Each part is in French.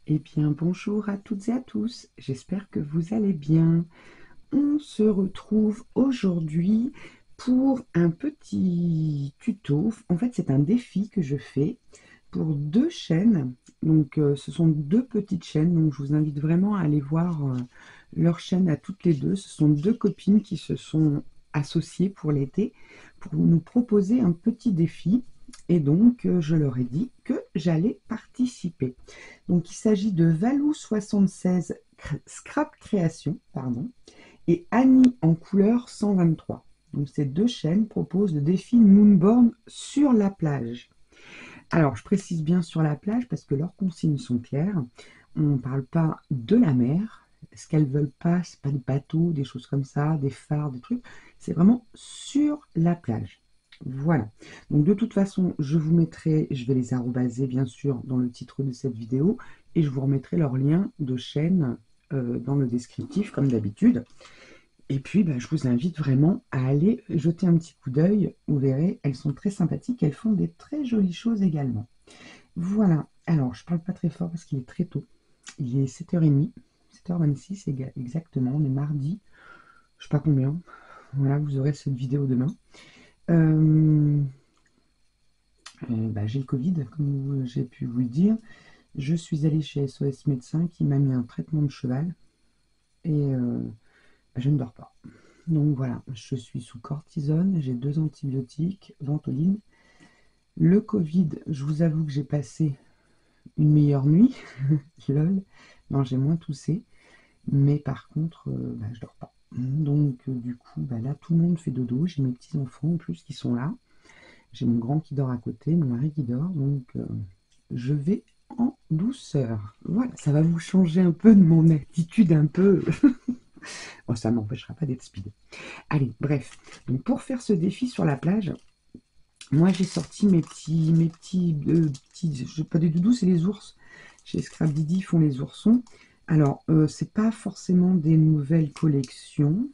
Eh bien, bonjour à toutes et à tous, j'espère que vous allez bien. On se retrouve aujourd'hui pour un petit tuto. En fait, c'est un défi que je fais pour deux chaînes. Donc, ce sont deux petites chaînes, donc je vous invite vraiment à aller voir leur chaîne à toutes les deux. Ce sont deux copines qui se sont associées pour l'été pour nous proposer un petit défi. Et donc, je leur ai dit que j'allais participer. Donc, il s'agit de Valou76 Scrap Création, pardon, et Annie en couleur 123. Donc, ces deux chaînes proposent le défi Moonborn sur la plage. Alors, je précise bien sur la plage parce que leurs consignes sont claires. On ne parle pas de la mer. Ce qu'elles veulent pas, c'est pas des bateaux, des choses comme ça, des phares, des trucs. C'est vraiment sur la plage. Voilà. Donc de toute façon, je vous mettrai, je vais les arrobaser bien sûr dans le titre de cette vidéo et je vous remettrai leur lien de chaîne dans le descriptif comme d'habitude. Et puis, je vous invite vraiment à aller jeter un petit coup d'œil. Vous verrez, elles sont très sympathiques. Elles font des très jolies choses également. Voilà. Alors, je ne parle pas très fort parce qu'il est très tôt. Il est 7h30, 7h26 exactement. On est mardi. Je ne sais pas combien. Voilà, vous aurez cette vidéo demain. J'ai le Covid, comme j'ai pu vous le dire. Je suis allée chez SOS Médecin qui m'a mis un traitement de cheval. Et je ne dors pas. Donc voilà, je suis sous cortisone, j'ai 2 antibiotiques, ventoline. Le Covid, je vous avoue que j'ai passé une meilleure nuit. Lol. Non, j'ai moins toussé. Mais par contre, je dors pas. Donc du coup, là, tout le monde fait dodo. J'ai mes petits-enfants en plus qui sont là. J'ai mon grand qui dort à côté, mon mari qui dort. Donc je vais en douceur. Voilà, ça va vous changer un peu de mon attitude un peu... Bon, ça ne m'empêchera pas d'être speed. Allez, bref. Donc pour faire ce défi sur la plage, moi j'ai sorti mes petits, pas des doudous, c'est les ours. Chez Scrap Didi, ils font les oursons. Alors, c'est pas forcément des nouvelles collections.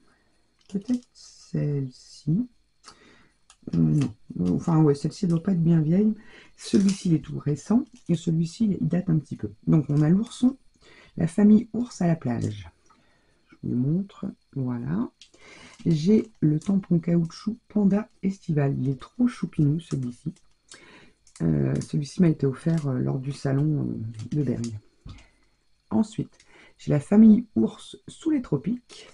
Peut-être celle-ci. Non. Enfin, ouais, celle-ci ne doit pas être bien vieille. Celui-ci, il est tout récent. Et celui-ci, il date un petit peu. Donc, on a l'ourson, la famille ours à la plage. Je vous le montre. Voilà. J'ai le tampon caoutchouc Panda Estival. Il est trop choupinou, celui-ci. Celui-ci m'a été offert lors du salon de Bergne. Ensuite, j'ai la famille ours sous les tropiques.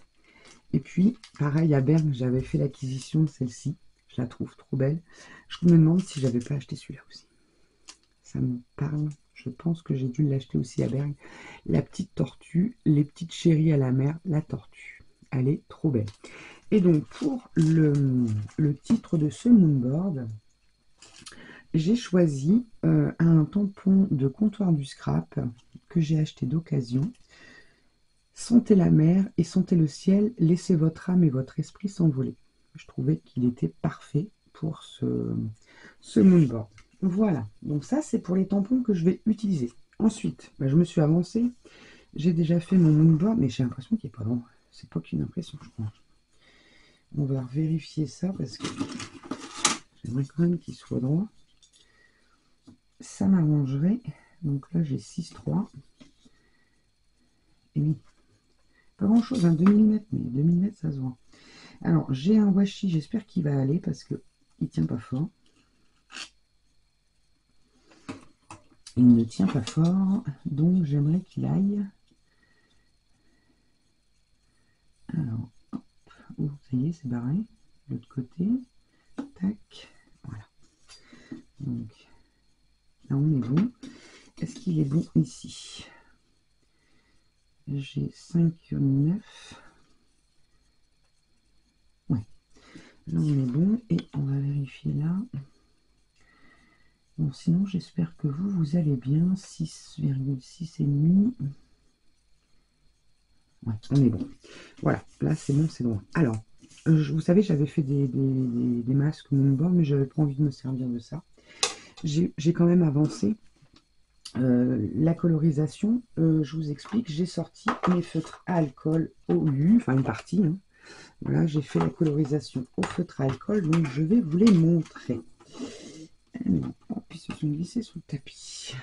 Et puis, pareil, à Bergne, j'avais fait l'acquisition de celle-ci. Je la trouve trop belle. Je me demande si j'avais pas acheté celui-là aussi. Ça me parle. Je pense que j'ai dû l'acheter aussi à Bergne. La petite tortue, les petites chéries à la mer, la tortue. Elle est trop belle. Et donc, pour le titre de ce moonboard, j'ai choisi un tampon de comptoir du scrap que j'ai acheté d'occasion. Sentez la mer et sentez le ciel, laissez votre âme et votre esprit s'envoler. Je trouvais qu'il était parfait pour ce moonboard. Voilà, donc ça c'est pour les tampons que je vais utiliser. Ensuite, je me suis avancée, j'ai déjà fait mon moonboard, mais j'ai l'impression qu'il n'est pas long. C'est pas qu'une impression, je crois. On va vérifier ça parce que j'aimerais quand même qu'il soit droit. Ça m'arrangerait. Donc là, j'ai 6,3. Et oui, pas grand chose, 2 mm, mais 2 mm, ça se voit. Alors, j'ai un washi, j'espère qu'il va aller parce que il tient pas fort. Il ne tient pas fort, donc j'aimerais qu'il aille. Alors, hop, oh, ça y est, c'est barré. L'autre côté, tac, voilà. Donc, là, on est bon. Est-ce qu'il est bon ici? J'ai 5,9. Ouais, là, on est bon. Et on va vérifier là. Bon, sinon, j'espère que vous allez bien. 6,6 et demi. Ouais, on est bon. Voilà, là, c'est bon, c'est loin. Alors, vous savez, j'avais fait des masques Moonboard, mais j'avais pas envie de me servir de ça. J'ai quand même avancé. La colorisation, je vous explique, j'ai sorti mes feutres à alcool OU, enfin une partie, hein, Voilà, j'ai fait la colorisation au feutre à alcool, donc je vais vous les montrer. Alors, hop, ils se sont glissés sous le tapis.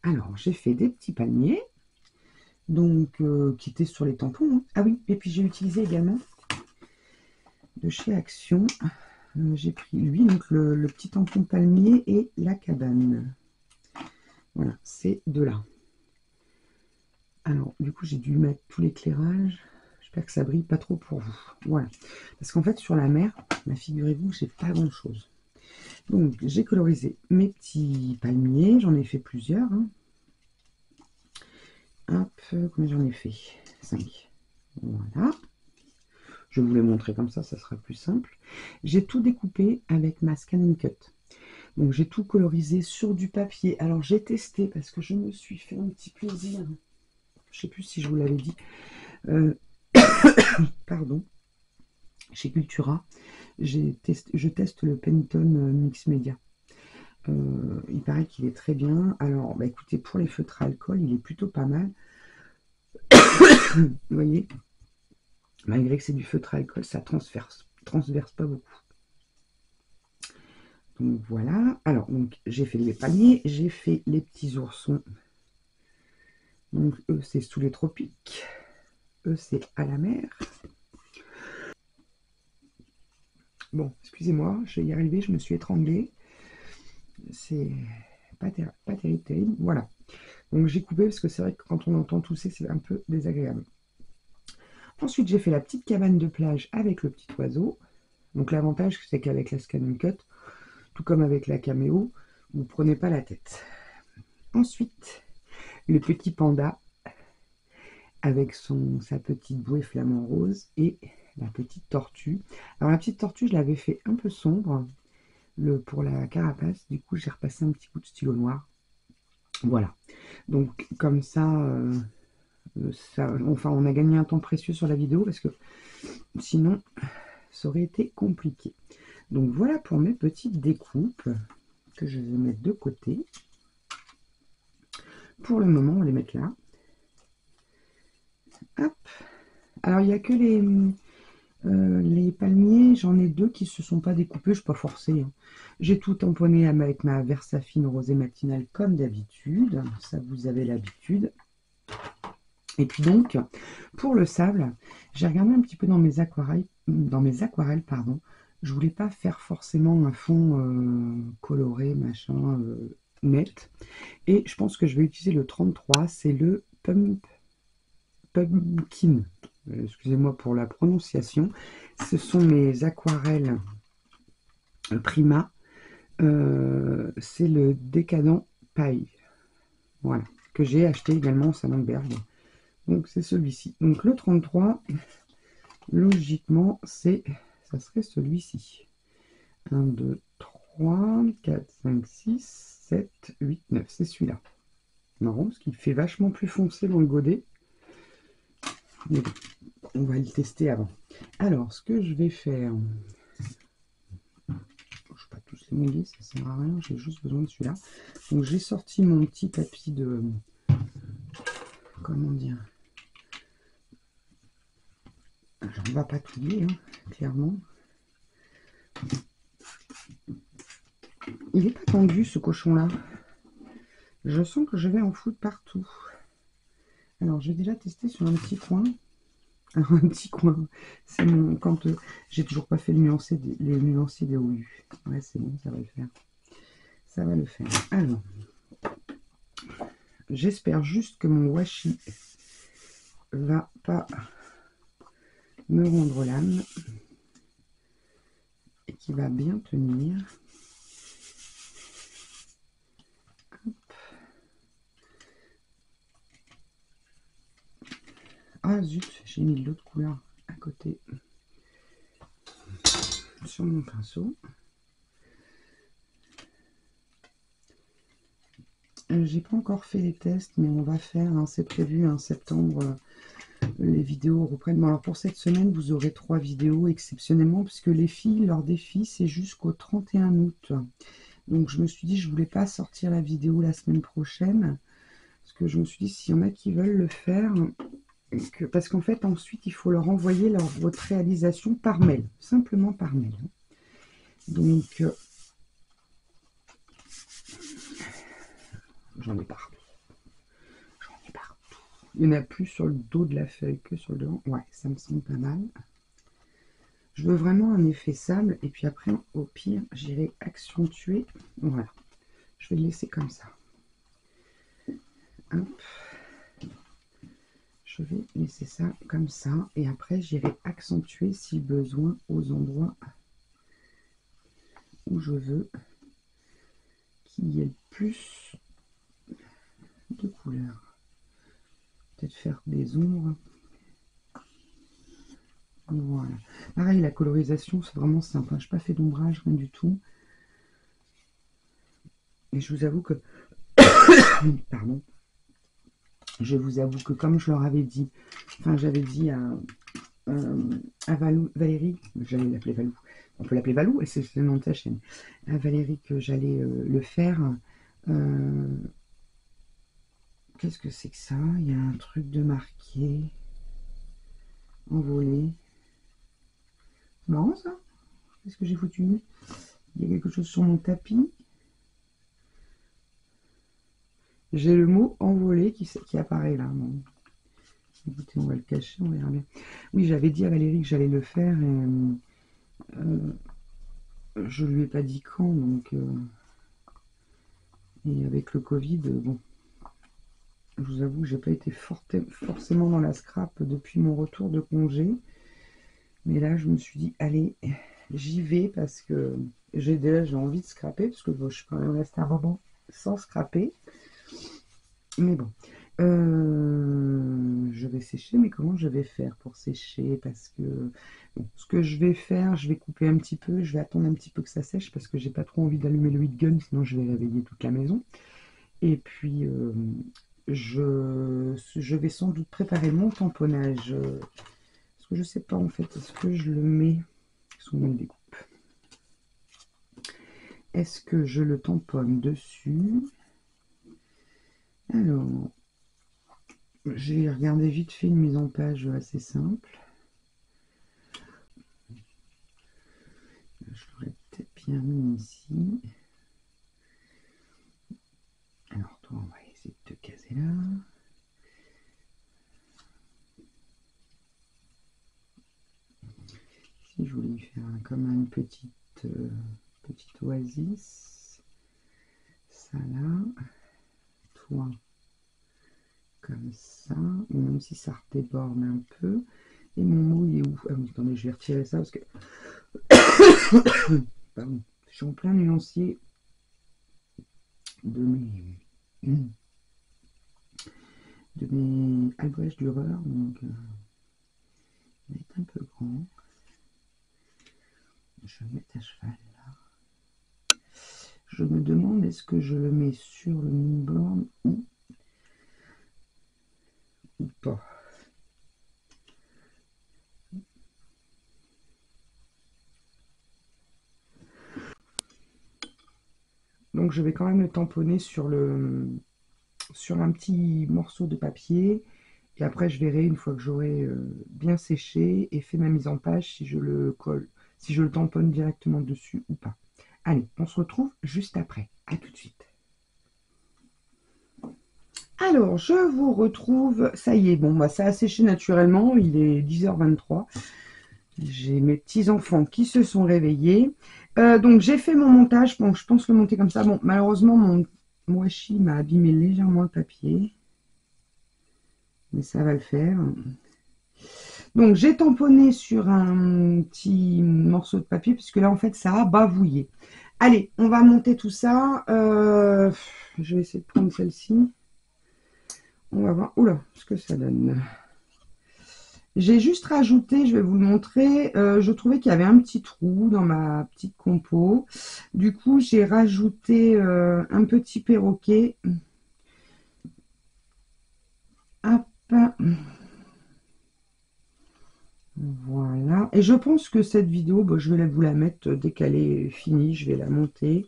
Alors, j'ai fait des petits palmiers, donc qui étaient sur les tampons. Hein. Ah oui, et puis j'ai utilisé également de chez Action. J'ai pris lui, donc le petit tampon palmier et la cabane. Voilà, ces deux-là. Alors, du coup, j'ai dû mettre tout l'éclairage. J'espère que ça brille pas trop pour vous. Voilà. Parce qu'en fait, sur la mer, figurez-vous que j'ai pas grand-chose. Donc, j'ai colorisé mes petits palmiers. J'en ai fait plusieurs. Hein. Hop, combien j'en ai fait? 5. Voilà. Je vais vous les montrer comme ça sera plus simple. J'ai tout découpé avec ma Scan & Cut. Donc, j'ai tout colorisé sur du papier. Alors, j'ai testé parce que je me suis fait un petit plaisir. Je ne sais plus si je vous l'avais dit. Pardon. Chez Cultura, je teste le Pantone Mix Media. Il paraît qu'il est très bien. Alors, bah, écoutez, pour les feutres à alcool, il est plutôt pas mal. Vous voyez, malgré que c'est du feutre à alcool, ça transverse pas beaucoup. Donc voilà. Alors, donc j'ai fait les palmiers, j'ai fait les petits oursons. Donc eux, c'est sous les tropiques. Eux, c'est à la mer. Bon, excusez-moi, je vais y arriver, je me suis étranglée. C'est pas terrible. Voilà. Donc j'ai coupé parce que c'est vrai que quand on entend tousser, c'est un peu désagréable. Ensuite, j'ai fait la petite cabane de plage avec le petit oiseau. Donc l'avantage, c'est qu'avec la Scan & Cut, tout comme avec la caméo, vous ne prenez pas la tête. Ensuite, le petit panda avec sa petite bouée flamant rose et la petite tortue. Alors la petite tortue, je l'avais fait un peu sombre pour la carapace. Du coup, j'ai repassé un petit coup de stylo noir. Voilà. Donc comme ça, enfin, on a gagné un temps précieux sur la vidéo parce que sinon, ça aurait été compliqué. Donc voilà pour mes petites découpes que je vais mettre de côté. Pour le moment, on va les mettre là. Hop. Alors, il n'y a que les palmiers. J'en ai deux qui ne se sont pas découpés. Je ne suis pas forcée. Hein. J'ai tout tamponné avec ma Versafine rosée matinale comme d'habitude. Ça, vous avez l'habitude. Et puis donc, pour le sable, j'ai regardé un petit peu dans mes aquarelles, pardon. Je voulais pas faire forcément un fond coloré, machin, net. Et je pense que je vais utiliser le 33, c'est le Pumpkin. Excusez-moi pour la prononciation. Ce sont mes aquarelles Prima. C'est le Décadent Paille. Voilà. Que j'ai acheté également au Salon de Berge. Donc c'est celui-ci. Donc le 33, logiquement, ça serait celui-ci. 1, 2, 3, 4, 5, 6, 7, 8, 9. C'est celui-là. Marrant, parce qu'il fait vachement plus foncé dans le godet. Mais bon, on va le tester avant. Alors, ce que je vais faire... Je ne vais pas tous les mouiller, ça sert à rien. J'ai juste besoin de celui-là. Donc j'ai sorti mon petit tapis de... Comment dire? Alors, on ne va pas tout lier, hein, clairement. Il n'est pas tendu, ce cochon-là. Je sens que je vais en foutre partout. Alors, je vais déjà tester sur un petit coin. Alors, un petit coin. C'est mon... Quand j'ai toujours pas fait les nuanciers des OU. Ouais, c'est bon, ça va le faire. Ça va le faire. Alors, j'espère juste que mon washi va pas me rendre l'âme et qu'il va bien tenir. Hop. Ah zut, j'ai mis de l'autre couleur à côté sur mon pinceau. J'ai pas encore fait les tests, mais on va faire, hein, c'est prévu en septembre, les vidéos reprennent. Bon, alors pour cette semaine, vous aurez 3 vidéos exceptionnellement, puisque les filles, leur défi, c'est jusqu'au 31 août. Donc je me suis dit, je voulais pas sortir la vidéo la semaine prochaine, parce que je me suis dit, s'il y en a qui veulent le faire, parce qu'en fait, ensuite, il faut leur envoyer votre réalisation par mail, simplement par mail. Donc, j'en ai partout. J'en ai partout. Il y en a plus sur le dos de la feuille que sur le devant. Ouais, ça me semble pas mal. Je veux vraiment un effet sable. Et puis après, au pire, j'irai accentuer. Voilà. Je vais le laisser comme ça. Hop. Je vais laisser ça comme ça. Et après, j'irai accentuer si besoin aux endroits où je veux qu'il y ait plus de couleurs. Peut-être faire des ombres. Voilà. Pareil, la colorisation, c'est vraiment sympa. Je n'ai pas fait d'ombrage, rien du tout. Et je vous avoue que... Pardon. Je vous avoue que comme je leur avais dit, enfin j'avais dit à Valérie, j'allais l'appeler Valou, on peut l'appeler Valou, et c'est le nom de sa chaîne, à Valérie que j'allais le faire. Qu'est-ce que c'est que ça? Il y a un truc de marqué, envolé. C'est marrant ça? Qu'est-ce que j'ai foutu? Il y a quelque chose sur mon tapis. J'ai le mot envolé qui apparaît là. Bon. Écoutez, on va le cacher, on verra bien. Oui, j'avais dit à Valérie que j'allais le faire et je lui ai pas dit quand, donc et avec le Covid, bon, je vous avoue que j'ai pas été forcément dans la scrap depuis mon retour de congé, mais là je me suis dit allez, j'y vais parce que j'ai envie de scraper parce que bon, je suis quand même resté un moment sans scraper, mais bon. Je vais sécher, mais comment je vais faire pour sécher? Parce que bon, ce que je vais faire, je vais couper un petit peu, je vais attendre un petit peu que ça sèche parce que j'ai pas trop envie d'allumer le heat gun, sinon je vais réveiller toute la maison. Et puis je vais sans doute préparer mon tamponnage. Parce que je sais pas en fait, est-ce que je le mets sous mes découpes? Est-ce que je le tamponne dessus? Alors, j'ai regardé vite fait une mise en page assez simple. Je l'aurais peut-être bien mis ici. Alors toi, on va essayer de te caser là. Si je voulais faire comme une petite oasis. Ça là. Toi, comme ça. Ou même si ça redéborde un peu. Et mon mot, il est où? Ah oui, attendez, je vais retirer ça parce que... Pardon. Je suis en plein nuancier de mes Albrecht Dürer, donc il est un peu grand. Je vais le mettre à cheval là. Je me demande est-ce que je le mets sur le moonboard ou pas. Donc je vais quand même le tamponner sur un petit morceau de papier. Et après je verrai une fois que j'aurai bien séché et fait ma mise en page si je le colle, si je le tamponne directement dessus ou pas. Allez, on se retrouve juste après. À tout de suite. Alors, je vous retrouve. Ça y est, bon, bah, ça a séché naturellement. Il est 10h23. J'ai mes petits-enfants qui se sont réveillés. Donc, j'ai fait mon montage. Bon, je pense le monter comme ça. Bon, malheureusement, mon washi m'a abîmé légèrement le papier. Mais ça va le faire. Donc, j'ai tamponné sur un petit morceau de papier, puisque là, en fait, ça a bavouillé. Allez, on va monter tout ça. Je vais essayer de prendre celle-ci. On va voir. Oula, ce que ça donne. J'ai juste rajouté, je vais vous le montrer, je trouvais qu'il y avait un petit trou dans ma petite compo. Du coup, j'ai rajouté un petit perroquet. Hop. Voilà. Et je pense que cette vidéo, bon, je vais vous la mettre dès qu'elle est finie. Je vais la monter.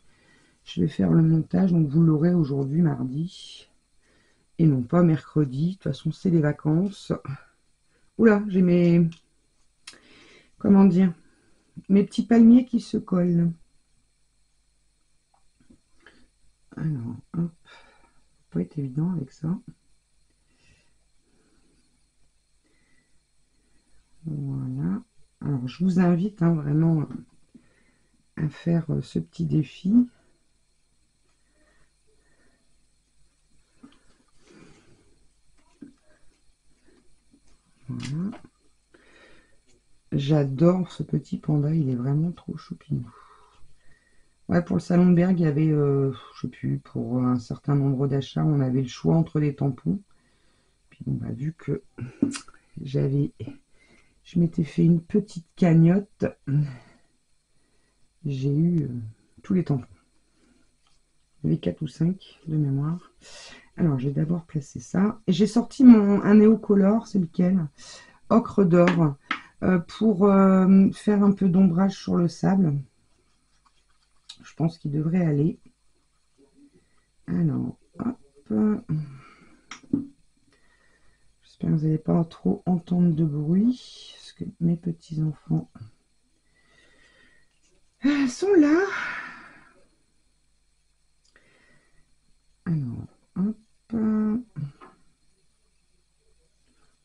Je vais faire le montage, donc vous l'aurez aujourd'hui, mardi. Et non pas mercredi. De toute façon, c'est les vacances. Oula, j'ai mes... Comment dire? Mes petits palmiers qui se collent. Alors, hop. Pas être évident avec ça. Voilà. Alors, je vous invite hein, vraiment à faire ce petit défi. Voilà. J'adore ce petit panda, il est vraiment trop choupinou. Ouais, pour le salon de Berg, il y avait, je sais plus, pour un certain nombre d'achats, on avait le choix entre les tampons. Puis bon, bah, vu que j'avais, je m'étais fait une petite cagnotte, j'ai eu tous les tampons. Il y avait 4 ou 5 de mémoire. Alors, je vais d'abord placer ça. Et j'ai sorti un néocolor, c'est lequel? Ocre d'or, pour faire un peu d'ombrage sur le sable. Je pense qu'il devrait aller. Alors, hop. J'espère que vous n'allez pas trop entendre de bruit, parce que mes petits-enfants sont là. Alors, hop.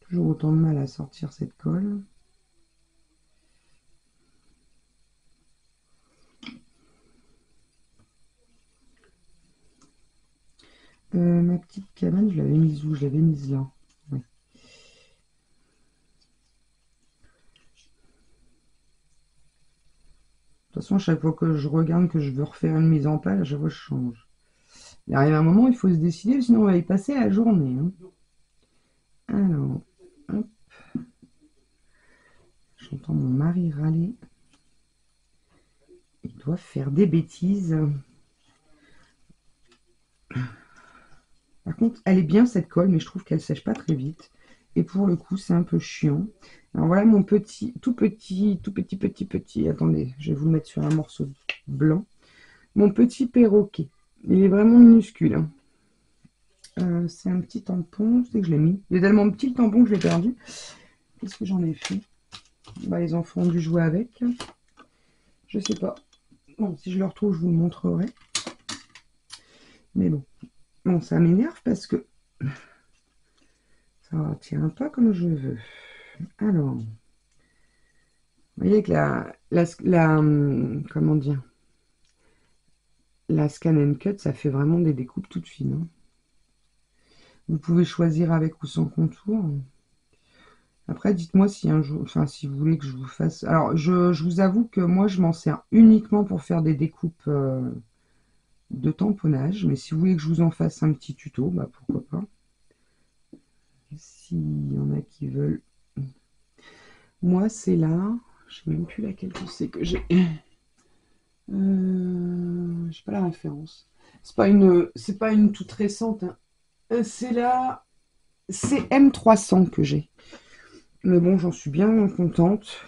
Toujours autant de mal à sortir cette colle. Ma petite cabane, je l'avais mise où? Je l'avais mise là. Ouais. De toute façon, à chaque fois que je regarde que je veux refaire une mise en page, à chaque fois je change. Il arrive un moment, il faut se décider, sinon on va y passer la journée. Hein. Alors, hop. J'entends mon mari râler. Il doit faire des bêtises. Par contre, elle est bien cette colle, mais je trouve qu'elle sèche pas très vite. Et pour le coup, c'est un peu chiant. Alors voilà mon petit, tout petit. Attendez, je vais vous le mettre sur un morceau blanc. Mon petit perroquet. Il est vraiment minuscule. Hein. C'est un petit tampon. C'est que je l'ai mis. Il est tellement petit le tampon que je l'ai perdu. Qu'est-ce que j'en ai fait? Bah, les enfants ont dû jouer avec. Je sais pas. Bon, si je le retrouve, je vous le montrerai. Mais bon. Bon, ça m'énerve parce que ça tient pas comme je veux. Alors, vous voyez que comment dire, la scan and cut, ça fait vraiment des découpes toutes fines. Hein. Vous pouvez choisir avec ou sans contour. Après, dites-moi si un jour, enfin, si vous voulez que je vous fasse. Alors, je vous avoue que moi, je m'en sers uniquement pour faire des découpes de tamponnage. Mais si vous voulez que je vous en fasse un petit tuto, bah pourquoi pas. S'il y en a qui veulent. Moi, c'est là. Je sais même plus laquelle que c'est que j'ai. J'ai pas la référence. C'est pas une toute récente. Hein. C'est la CM300 que j'ai. Mais bon, j'en suis bien contente.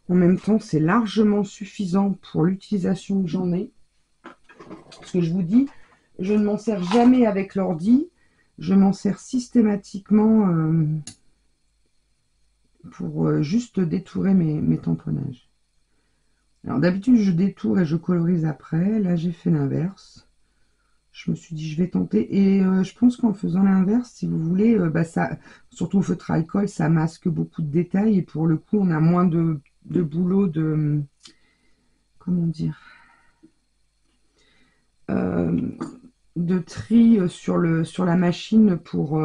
En même temps, c'est largement suffisant pour l'utilisation que j'en ai. Parce que je vous dis, je ne m'en sers jamais avec l'ordi. Je m'en sers systématiquement pour juste détourer mes tamponnages. Alors d'habitude, je détourne et je colorise après. Là, j'ai fait l'inverse. Je me suis dit, je vais tenter. Et je pense qu'en faisant l'inverse, si vous voulez, bah ça, surtout au feutre à alcool, ça masque beaucoup de détails. Et pour le coup, on a moins de boulot de... Comment dire de tri sur la machine pour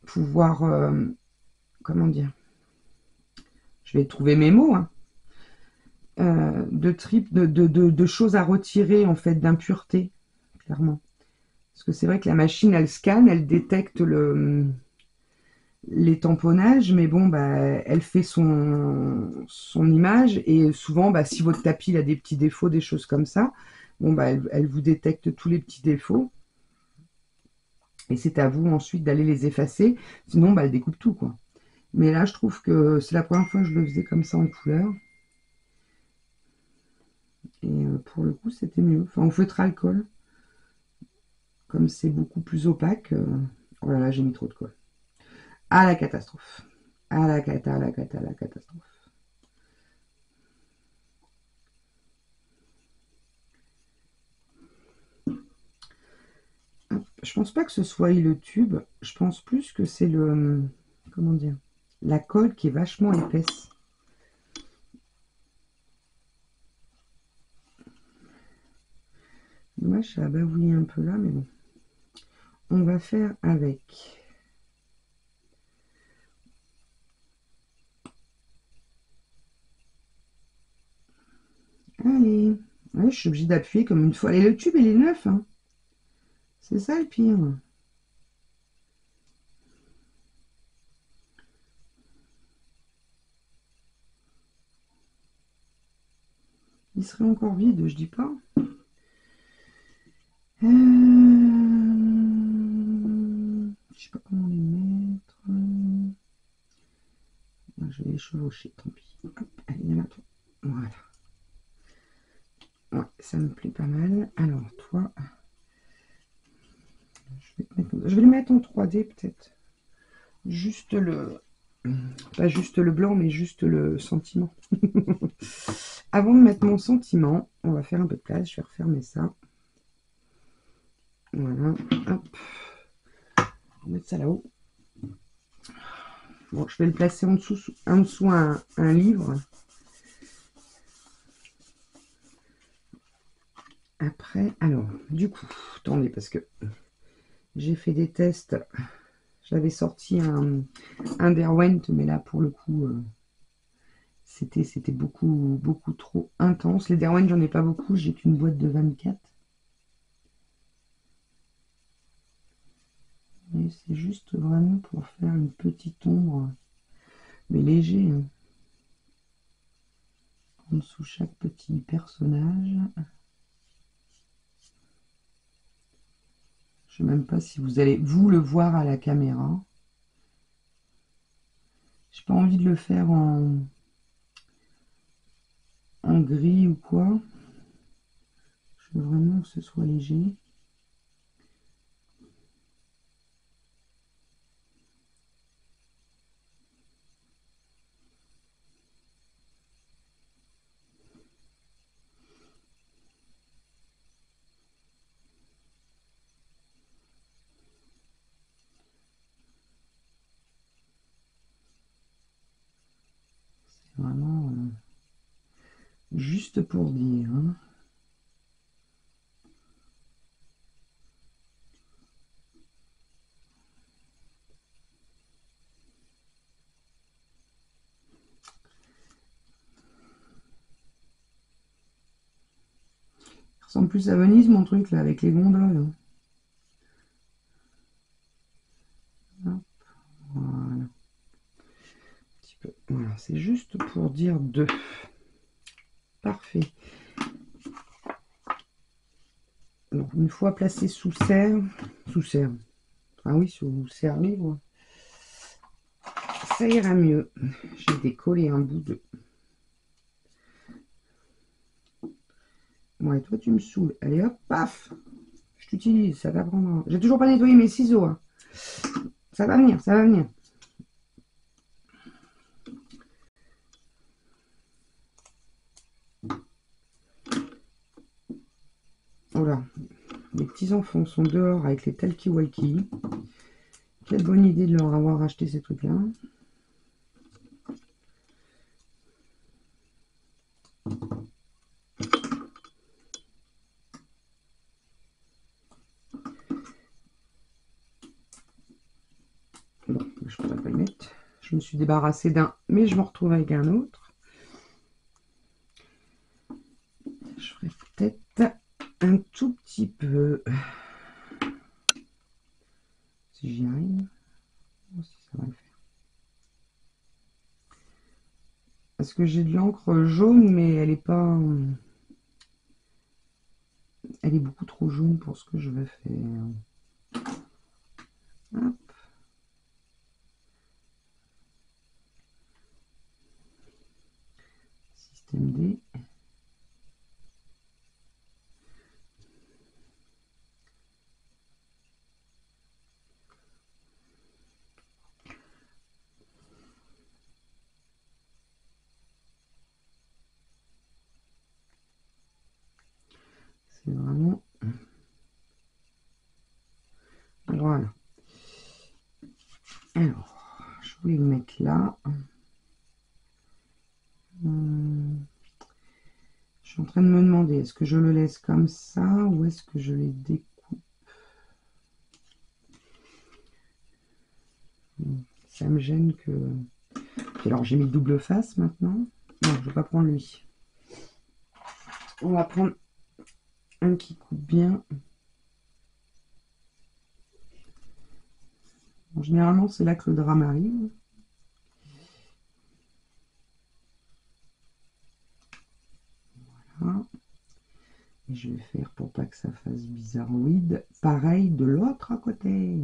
pouvoir... comment dire? Je vais trouver mes mots. Hein. De tri, de choses à retirer, en fait, d'impuretés, clairement. Parce que c'est vrai que la machine, elle scanne, elle détecte les tamponnages, mais bon, bah, elle fait son image, et souvent, bah, si votre tapis il a des petits défauts, des choses comme ça, bon, bah, elle vous détecte tous les petits défauts, et c'est à vous ensuite d'aller les effacer, sinon, bah, elle découpe tout, quoi. Mais là, je trouve que c'est la première fois que je le faisais comme ça en couleur, et pour le coup, c'était mieux. Enfin, on feutre alcool, comme c'est beaucoup plus opaque. Oh là là, j'ai mis trop de colle. Ah, la catastrophe. Ah la cata, la cata, la catastrophe. Je pense pas que ce soit le tube. Je pense plus que c'est le... Comment dire? La colle qui est vachement épaisse. Dommage, ça a bavouillé un peu là, mais bon. On va faire avec. Allez. Ouais, je suis obligée d'appuyer comme une fois. Et le tube, il est neuf, hein. C'est ça le pire. Il serait encore vide, je dis pas. Je sais pas comment les mettre. Je vais les chevaucher, tant pis. Hop, allez, viens là, toi. Voilà. Ouais, ça me plaît pas mal. Alors, toi, je vais le mettre en 3D peut-être. Juste le... Pas juste le blanc, mais juste le sentiment. Avant de mettre mon sentiment, on va faire un peu de place. Je vais refermer ça. Voilà. Hop. On va mettre ça là-haut. Bon, je vais le placer en dessous un livre. Après, alors, du coup, attendez, parce que j'ai fait des tests. J'avais sorti un Derwent, mais là, pour le coup, c'était beaucoup trop intense. Les Derwent, j'en ai pas beaucoup. J'ai qu'une boîte de 24. Et c'est juste vraiment pour faire une petite ombre, mais léger, hein, en dessous chaque petit personnage. Je ne sais même pas si vous allez vous le voir à la caméra. J'ai pas envie de le faire en gris ou quoi. Je veux vraiment que ce soit léger. C'est vraiment juste pour dire, hein. Il ressemble plus à Venise, mon truc, là, avec les gondoles, hein. Hop, voilà. Un petit peu. Voilà, c'est juste pour dire deux. Parfait. Donc, une fois placé sous serre, ah oui, sous serre-livre, ça ira mieux. J'ai décollé un bout de... Ouais, toi, tu me saoules. Allez, hop, paf. Je t'utilise, ça va prendre... J'ai toujours pas nettoyé mes ciseaux, hein. Ça va venir, ça va venir. Voilà. Les petits-enfants sont dehors avec les talkie-walkie. Quelle bonne idée de leur avoir acheté ces trucs-là. Bon, je pourrais pas le mettre. Je me suis débarrassée d'un, mais je me retrouve avec un autre. Je ferai peut-être un tout petit peu. Si j'y arrive. Si ça va le faire. Parce que j'ai de l'encre jaune, mais elle est pas... Elle est beaucoup trop jaune pour ce que je veux faire. Hop. Système D. C'est vraiment... Voilà. Alors, je voulais le mettre là. Je suis en train de me demander, est-ce que je le laisse comme ça ou est-ce que je les découpe? Ça me gêne que... Puis alors, j'ai mis double face maintenant. Non, je ne vais pas prendre lui. On va prendre un qui coupe bien. Bon, généralement, c'est là que le drame arrive. Voilà. Et je vais faire, pour pas que ça fasse bizarroïde, pareil de l'autre à côté.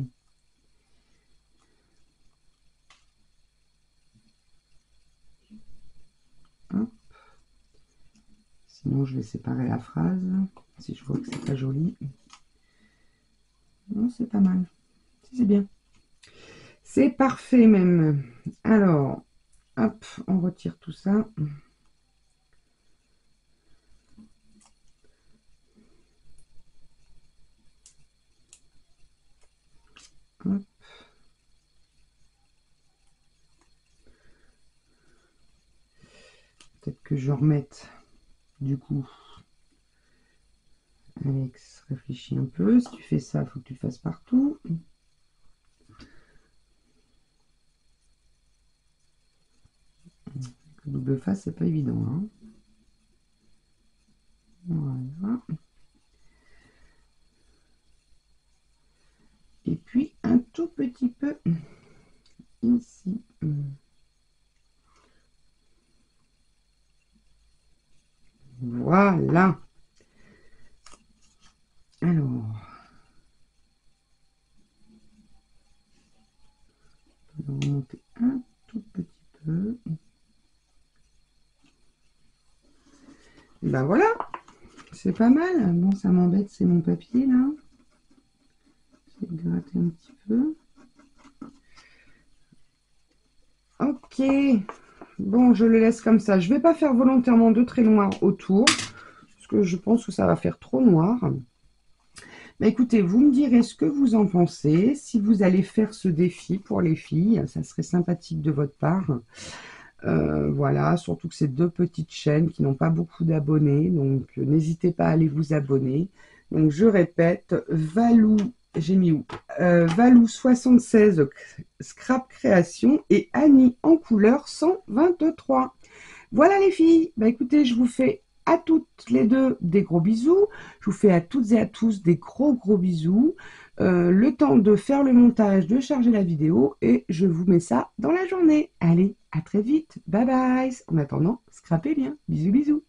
Hop. Sinon, je vais séparer la phrase, si je vois que c'est pas joli. Non, c'est pas mal. C'est bien. C'est parfait même. Alors, hop, on retire tout ça. Hop. Peut-être que je remette, du coup. Alex, réfléchis un peu. Si tu fais ça, il faut que tu le fasses partout. Double face, c'est pas évident. Hein. Voilà. Et puis, un tout petit peu ici. Voilà. Alors, on va remonter un tout petit peu. Ben voilà, c'est pas mal. Bon, ça m'embête, c'est mon papier là. Je vais gratter un petit peu. Ok. Bon, je le laisse comme ça. Je ne vais pas faire volontairement de traits noirs autour, parce que je pense que ça va faire trop noir. Bah, écoutez, vous me direz ce que vous en pensez. Si vous allez faire ce défi pour les filles, ça serait sympathique de votre part. Voilà, surtout que c'est deux petites chaînes qui n'ont pas beaucoup d'abonnés, donc n'hésitez pas à aller vous abonner. Donc je répète, Valou, j'ai mis où Valou 76 Scrap Création et Annie en couleur 123. Voilà les filles, bah écoutez, je vous fais à toutes les deux des gros bisous. Je vous fais à toutes et à tous des gros bisous. Le temps de faire le montage, de charger la vidéo et je vous mets ça dans la journée. Allez, à très vite. Bye bye. En attendant, scrapez bien. Bisous bisous.